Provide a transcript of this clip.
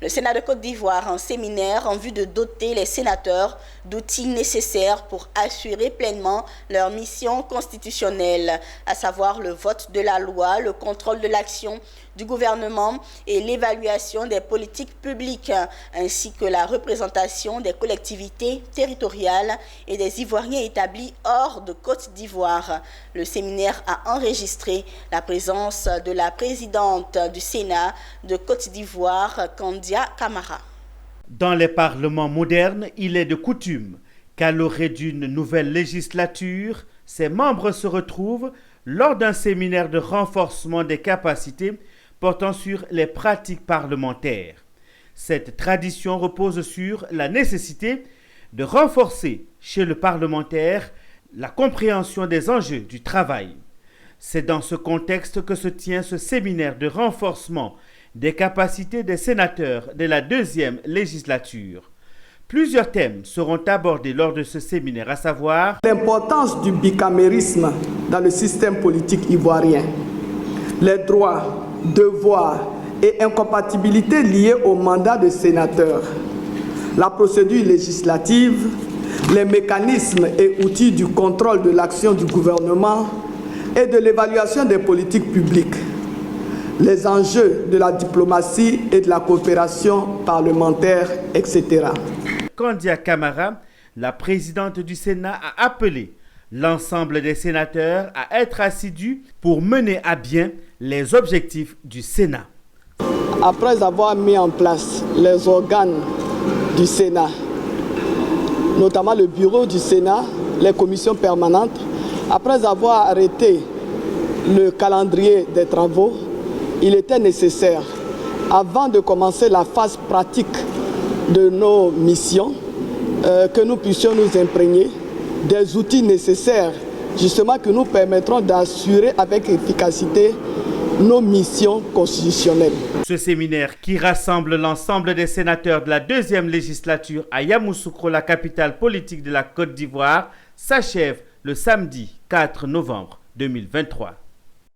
Le Sénat de Côte d'Ivoire, un séminaire en vue de doter les sénateurs d'outils nécessaires pour assurer pleinement leur mission constitutionnelle, à savoir le vote de la loi, le contrôle de l'action du gouvernement et l'évaluation des politiques publiques, ainsi que la représentation des collectivités territoriales et des Ivoiriens établis hors de Côte d'Ivoire. Le séminaire a enregistré la présence de la présidente du Sénat de Côte d'Ivoire, Kandia Camara. Dans les parlements modernes, il est de coutume qu'à l'orée d'une nouvelle législature, ses membres se retrouvent lors d'un séminaire de renforcement des capacités portant sur les pratiques parlementaires. Cette tradition repose sur la nécessité de renforcer chez le parlementaire la compréhension des enjeux du travail. C'est dans ce contexte que se tient ce séminaire de renforcement des capacités des sénateurs de la deuxième législature. Plusieurs thèmes seront abordés lors de ce séminaire, à savoir l'importance du bicamérisme dans le système politique ivoirien, les droits, devoirs et incompatibilités liées au mandat de sénateur, la procédure législative, les mécanismes et outils du contrôle de l'action du gouvernement et de l'évaluation des politiques publiques, les enjeux de la diplomatie et de la coopération parlementaire, etc. Kandia Camara, la présidente du Sénat, a appelé l'ensemble des sénateurs à être assidus pour mener à bien les objectifs du Sénat. Après avoir mis en place les organes du Sénat, notamment le bureau du Sénat, les commissions permanentes, après avoir arrêté le calendrier des travaux, il était nécessaire, avant de commencer la phase pratique de nos missions, que nous puissions nous imprégner des outils nécessaires, justement, qui nous permettront d'assurer avec efficacité nos missions constitutionnelles. Ce séminaire, qui rassemble l'ensemble des sénateurs de la deuxième législature à Yamoussoukro, la capitale politique de la Côte d'Ivoire, s'achève le samedi 4 novembre 2023.